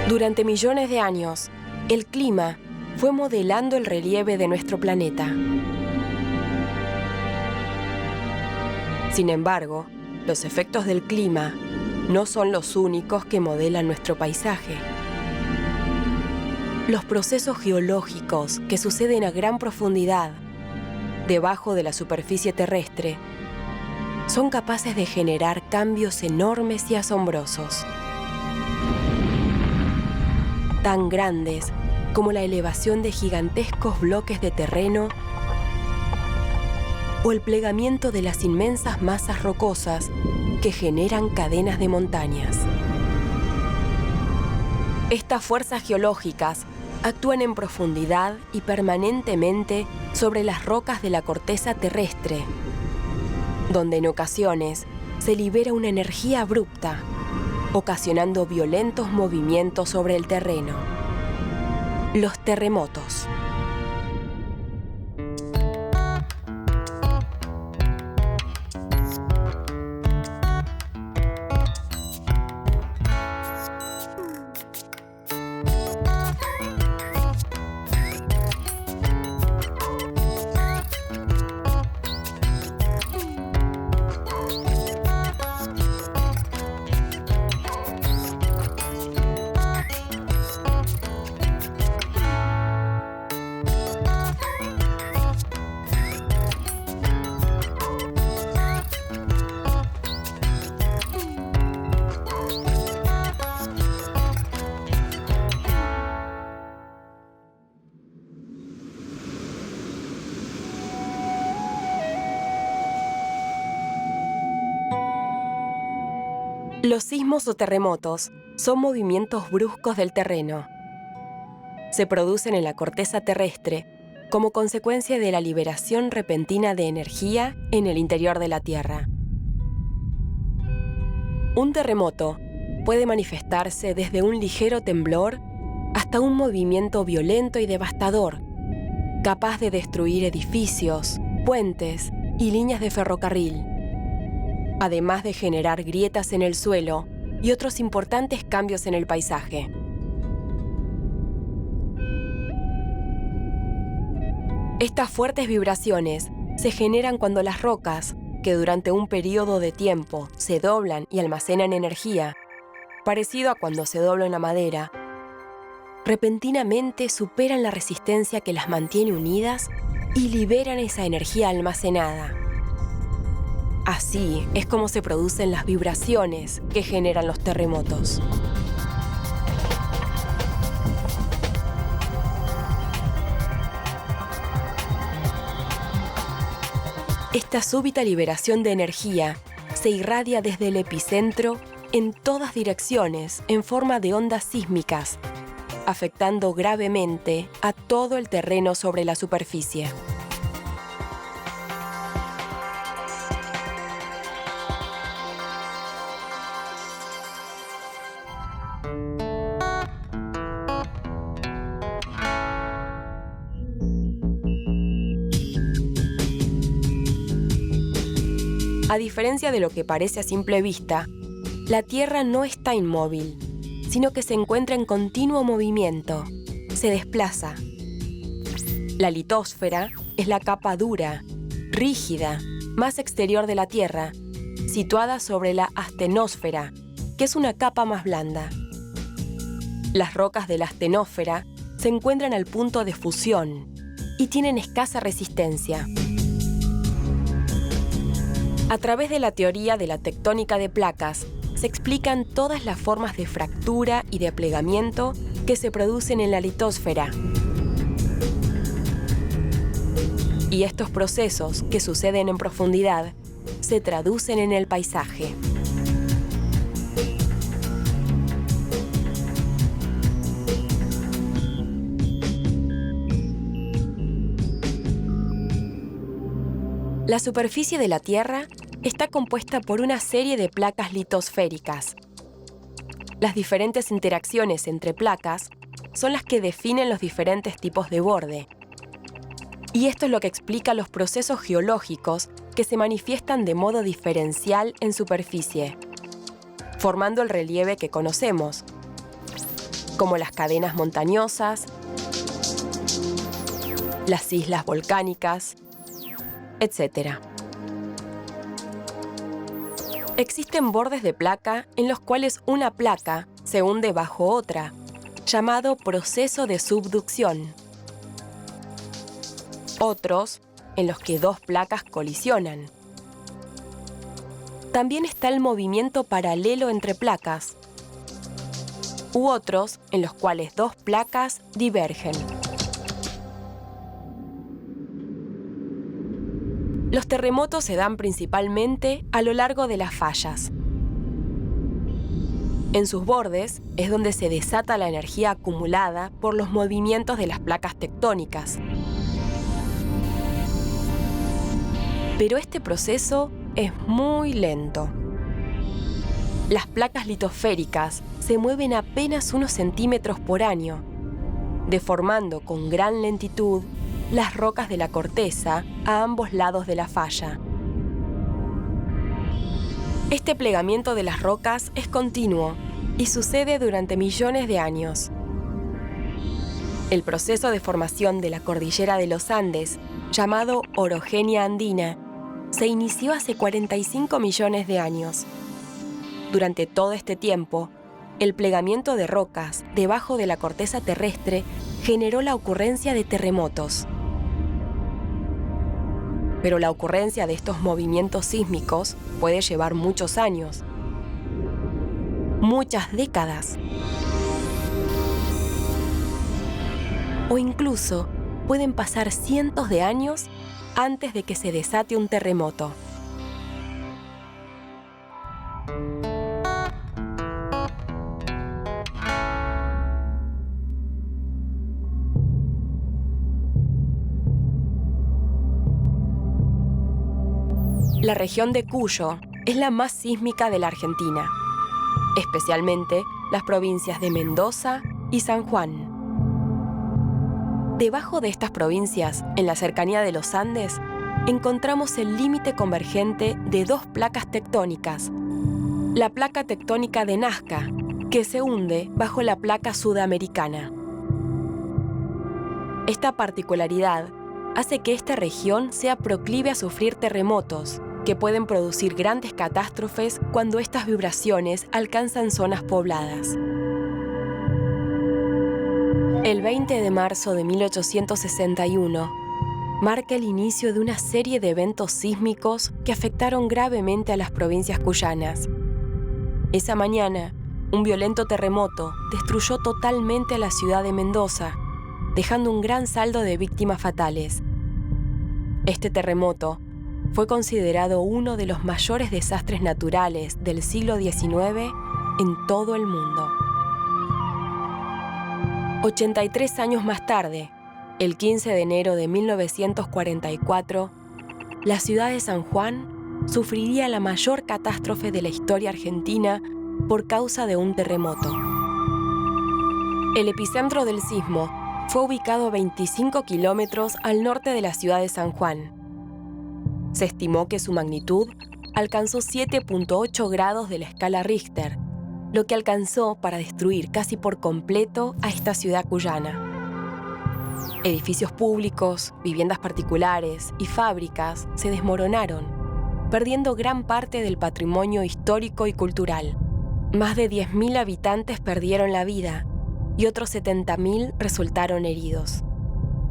Durante millones de años, el clima fue modelando el relieve de nuestro planeta. Sin embargo, los efectos del clima no son los únicos que modelan nuestro paisaje. Los procesos geológicos que suceden a gran profundidad, debajo de la superficie terrestre, son capaces de generar cambios enormes y asombrosos. Tan grandes como la elevación de gigantescos bloques de terreno o el plegamiento de las inmensas masas rocosas que generan cadenas de montañas. Estas fuerzas geológicas actúan en profundidad y permanentemente sobre las rocas de la corteza terrestre, donde en ocasiones se libera una energía abrupta, ocasionando violentos movimientos sobre el terreno. Los terremotos. Los sismos o terremotos son movimientos bruscos del terreno. Se producen en la corteza terrestre como consecuencia de la liberación repentina de energía en el interior de la Tierra. Un terremoto puede manifestarse desde un ligero temblor hasta un movimiento violento y devastador, capaz de destruir edificios, puentes y líneas de ferrocarril, además de generar grietas en el suelo y otros importantes cambios en el paisaje. Estas fuertes vibraciones se generan cuando las rocas, que durante un periodo de tiempo se doblan y almacenan energía, parecido a cuando se dobla una madera, repentinamente superan la resistencia que las mantiene unidas y liberan esa energía almacenada. Así es como se producen las vibraciones que generan los terremotos. Esta súbita liberación de energía se irradia desde el epicentro en todas direcciones en forma de ondas sísmicas, afectando gravemente a todo el terreno sobre la superficie. A diferencia de lo que parece a simple vista, la Tierra no está inmóvil, sino que se encuentra en continuo movimiento, se desplaza. La litosfera es la capa dura, rígida, más exterior de la Tierra, situada sobre la astenosfera, que es una capa más blanda. Las rocas de la astenósfera se encuentran al punto de fusión y tienen escasa resistencia. A través de la teoría de la tectónica de placas, se explican todas las formas de fractura y de plegamiento que se producen en la litosfera. Y estos procesos, que suceden en profundidad, se traducen en el paisaje. La superficie de la Tierra está compuesta por una serie de placas litosféricas. Las diferentes interacciones entre placas son las que definen los diferentes tipos de borde. Y esto es lo que explica los procesos geológicos que se manifiestan de modo diferencial en superficie, formando el relieve que conocemos. como las cadenas montañosas, las islas volcánicas, etc. Existen bordes de placa en los cuales una placa se hunde bajo otra, llamado proceso de subducción. Otros en los que dos placas colisionan. También está el movimiento paralelo entre placas, u otros en los cuales dos placas divergen. Los terremotos se dan principalmente a lo largo de las fallas. En sus bordes es donde se desata la energía acumulada por los movimientos de las placas tectónicas. Pero este proceso es muy lento. Las placas litosféricas se mueven apenas unos centímetros por año, deformando con gran lentitud las rocas de la corteza a ambos lados de la falla. Este plegamiento de las rocas es continuo y sucede durante millones de años. El proceso de formación de la cordillera de los Andes, llamado orogenia andina, se inició hace 45 millones de años. Durante todo este tiempo, el plegamiento de rocas debajo de la corteza terrestre generó la ocurrencia de terremotos. Pero la ocurrencia de estos movimientos sísmicos puede llevar muchos años, muchas décadas, o incluso pueden pasar cientos de años antes de que se desate un terremoto. La región de Cuyo es la más sísmica de la Argentina, especialmente las provincias de Mendoza y San Juan. Debajo de estas provincias, en la cercanía de los Andes, encontramos el límite convergente de dos placas tectónicas. La placa tectónica de Nazca, que se hunde bajo la placa sudamericana. Esta particularidad hace que esta región sea proclive a sufrir terremotos, que pueden producir grandes catástrofes cuando estas vibraciones alcanzan zonas pobladas. El 20 de marzo de 1861 marca el inicio de una serie de eventos sísmicos que afectaron gravemente a las provincias cuyanas. Esa mañana, un violento terremoto destruyó totalmente a la ciudad de Mendoza, dejando un gran saldo de víctimas fatales. Este terremoto fue considerado uno de los mayores desastres naturales del siglo XIX en todo el mundo. 83 años más tarde, el 15 de enero de 1944, la ciudad de San Juan sufriría la mayor catástrofe de la historia argentina por causa de un terremoto. El epicentro del sismo fue ubicado a 25 kilómetros al norte de la ciudad de San Juan. Se estimó que su magnitud alcanzó 7.8 grados de la escala Richter, lo que alcanzó para destruir casi por completo a esta ciudad cuyana. Edificios públicos, viviendas particulares y fábricas se desmoronaron, perdiendo gran parte del patrimonio histórico y cultural. Más de 10.000 habitantes perdieron la vida y otros 70.000 resultaron heridos.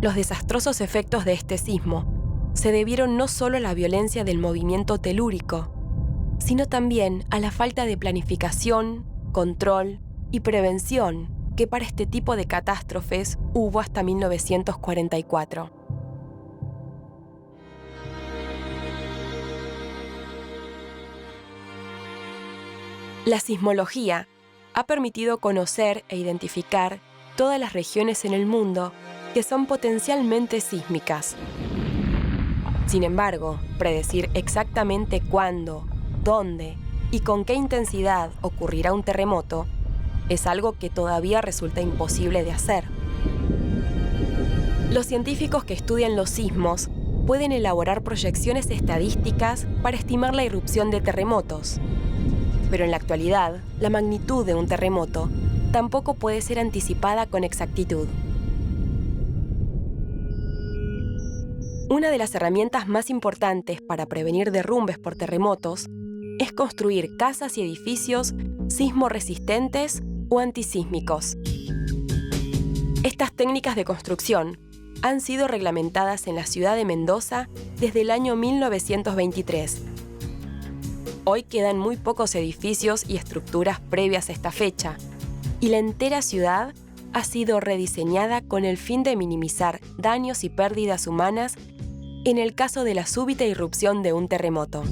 Los desastrosos efectos de este sismo se debieron no solo a la violencia del movimiento telúrico, sino también a la falta de planificación, control y prevención que para este tipo de catástrofes hubo hasta 1944. La sismología ha permitido conocer e identificar todas las regiones en el mundo que son potencialmente sísmicas. Sin embargo, predecir exactamente cuándo, dónde y con qué intensidad ocurrirá un terremoto es algo que todavía resulta imposible de hacer. Los científicos que estudian los sismos pueden elaborar proyecciones estadísticas para estimar la irrupción de terremotos. Pero en la actualidad, la magnitud de un terremoto tampoco puede ser anticipada con exactitud. Una de las herramientas más importantes para prevenir derrumbes por terremotos es construir casas y edificios sismo-resistentes o antisísmicos. Estas técnicas de construcción han sido reglamentadas en la ciudad de Mendoza desde el año 1923. Hoy quedan muy pocos edificios y estructuras previas a esta fecha, y la entera ciudad ha sido rediseñada con el fin de minimizar daños y pérdidas humanas en el caso de la súbita irrupción de un terremoto.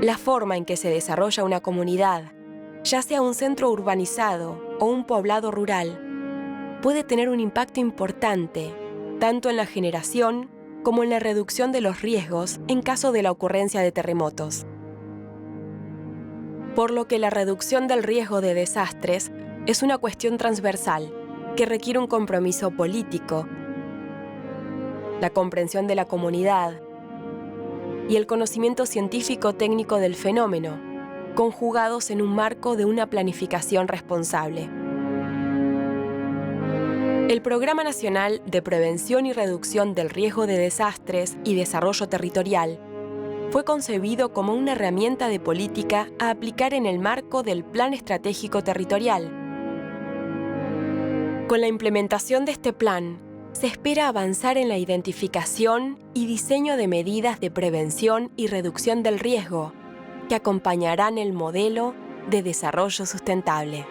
La forma en que se desarrolla una comunidad, ya sea un centro urbanizado o un poblado rural, puede tener un impacto importante, tanto en la generación como en la reducción de los riesgos en caso de la ocurrencia de terremotos. Por lo que la reducción del riesgo de desastres es una cuestión transversal que requiere un compromiso político, la comprensión de la comunidad y el conocimiento científico-técnico del fenómeno, conjugados en un marco de una planificación responsable. El Programa Nacional de Prevención y Reducción del Riesgo de Desastres y Desarrollo Territorial fue concebido como una herramienta de política a aplicar en el marco del Plan Estratégico Territorial. Con la implementación de este plan, se espera avanzar en la identificación y diseño de medidas de prevención y reducción del riesgo que acompañarán el modelo de desarrollo sustentable.